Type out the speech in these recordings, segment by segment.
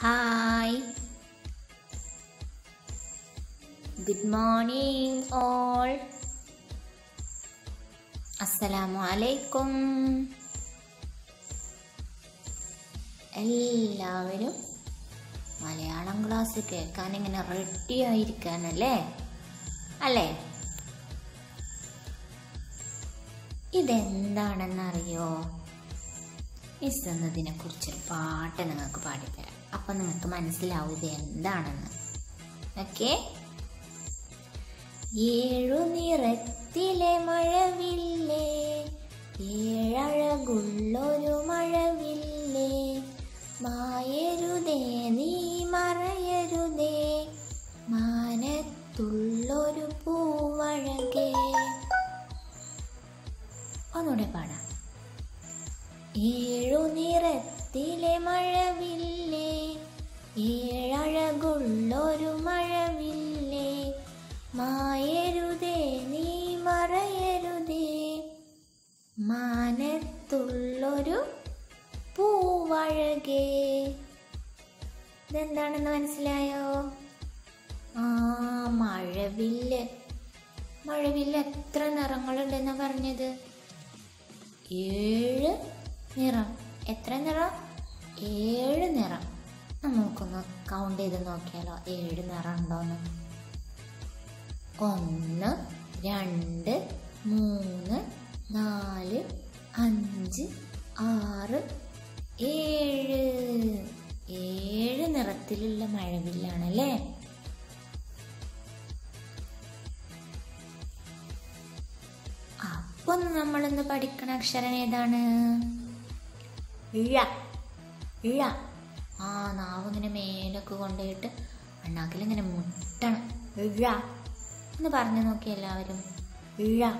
Hi, good morning all. Assalamu alaikum. എല്ലാവരും Malayalam class കേൾക്കാൻ ഇങ്ങനെ റെഡി ആയിരിക്കാനല്ലേ അല്ലേ? ഇതെന്താണെന്നറിയോ? മിസ് എന്നതിനെ കുറിച്ചൊരു പാട്ട് നിങ്ങൾക്ക് പാടിത്തരാം. അപ്പം നിങ്ങൾക്ക് മനസ്സിലാവും ഇത് എന്താണെന്ന്. ഓക്കെ. ഏഴു നിറത്തിലെ മഴവില്ലേ, ഏഴഴകുള്ളൊരു മഴവില്ലേ, മായരുതേ നീ മറയരുതേ, മാനത്തുള്ളൊരു പൂവഴകേ. ഒന്നുകൂടെ പാടാം. ഏഴു നിറത്തിലെ മഴവില്ലേ, ഏഴഴകുള്ളൊരു മഴവില്ലേ, മായരുതേ നീ മറയരുതേ, മാനത്തുള്ളൊരു പൂവഴകേ. ഇതെന്താണെന്ന് മനസ്സിലായോ? മഴവില്ല്. മഴവില്ല് എത്ര നിറങ്ങളുണ്ടെന്നാ പറഞ്ഞത്? 7 നിറം. എത്ര നിറം? 7 നിറം. നമുക്കൊന്ന് കൗണ്ട് ചെയ്ത് നോക്കിയാലോ 7 നിറം ഉണ്ടോന്ന്. 1 2 3 4 5 6 7. 7 നിറത്തിലുള്ള മഴവില്ലാണല്ലേ? അപ്പൊ നമ്മളിന്ന് പഠിക്കണ അക്ഷരം ഏതാണ്? ഴ. ഴ. നാവ് ഇങ്ങനെ മേലൊക്കെ കൊണ്ടുപോയിട്ട് അണ്ണാക്കിലിങ്ങനെ മുട്ടണം. ഴ ഒന്ന് പറഞ്ഞു നോക്കി എല്ലാവരും. ഴ.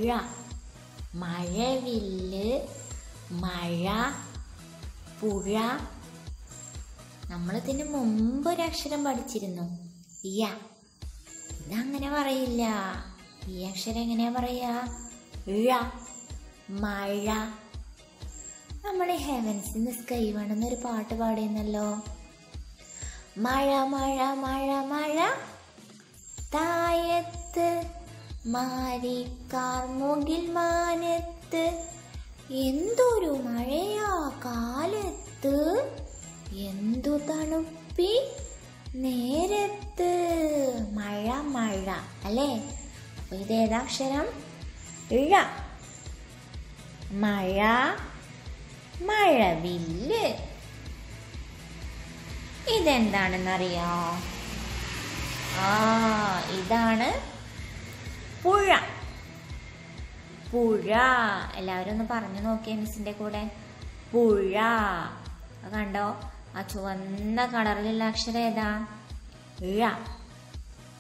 ഴ. മഴവില്ല്, മഴ, പുഴ. നമ്മളിതിന് മുമ്പ് ഒരക്ഷരം പഠിച്ചിരുന്നു, യ. ഇതങ്ങനെ പറയില്ല. ഈ അക്ഷരം എങ്ങനെയാ പറയാ? ഴ. മഴ. നമ്മൾ ഹെവൻസ് ഇൻ ദ സ്കൈ വേണമെന്നൊരു പാട്ട് പാടിയെന്നല്ലോ. മഴ മഴ മഴ മഴ തായത്ത്, മാരിക്കാർ മുകിൽ മാനത്ത്, എന്തൊരു മഴയാ കാലത്ത്, എന്തു തണുപ്പി നേരത്ത്. മഴ മഴ അല്ലേ? അപ്പൊ ഇതേതാക്ഷരം? ഴ. മഴ, മഴവില്ല്. ഇതെന്താണെന്നറിയോ? ഇതാണ് പുഴ. പുഴ. എല്ലാവരും ഒന്ന് പറഞ്ഞു നോക്കിയേ മിസ്സിന്റെ കൂടെ. പുഴ. കണ്ടോ? ആ ചുവന്ന കളറിലുള്ള അക്ഷരം ഏതാ? ഴ.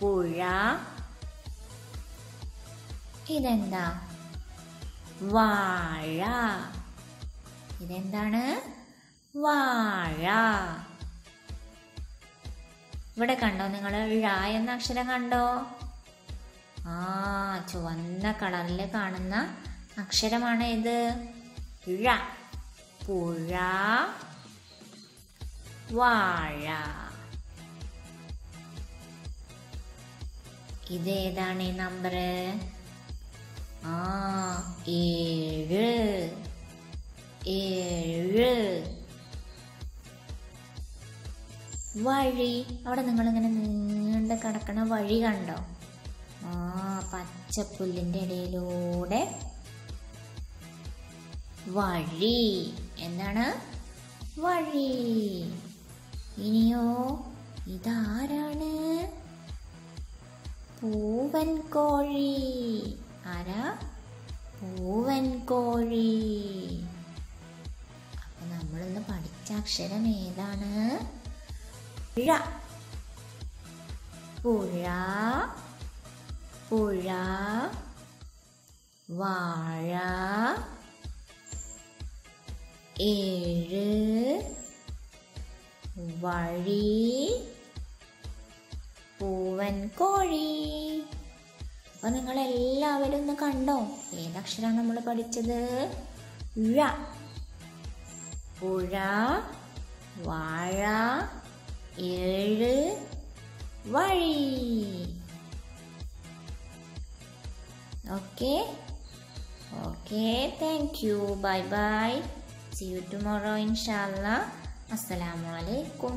പുഴ. ഇതെന്താ? വാഴ. ഇതെന്താണ്? വാഴ. ഇവിടെ കണ്ടോ നിങ്ങൾ? ഴ എന്ന അക്ഷരം കണ്ടോ? ചുവന്ന കളറിൽ കാണുന്ന അക്ഷരമാണ് ഇത്. ഴ. പുഴ, വാഴ. ഇതേതാണ് ഈ നമ്പർ? 7. 7. വഴി. അവിടെ നിങ്ങളിങ്ങനെ നീണ്ട് കിടക്കണ വഴി കണ്ടോ? പച്ചപ്പുല്ലിന്റെ ഇടയിലൂടെ വഴി. എന്താണ്? വഴി. ഇനിയോ ഇതാരാണ്? പൂവൻ കോഴി. ആരാ? പൂവൻ കോഴി. അപ്പൊ നമ്മളിന്ന് പഠിച്ച അക്ഷരം ഏതാണ്? ഴ. പുഴ, പുഴ, വാഴ, 7, വഴി, പൂവൻ കോഴി. അപ്പൊ നിങ്ങളെല്ലാവരും ഒന്ന് കണ്ടോ ഏതക്ഷരമാണ് നമ്മൾ പഠിച്ചത്? ഴ. പുഴ, വാഴ 7 വഴി. Okay, thank you. Bye bye. See you tomorrow inshallah. Assalamu alaikum.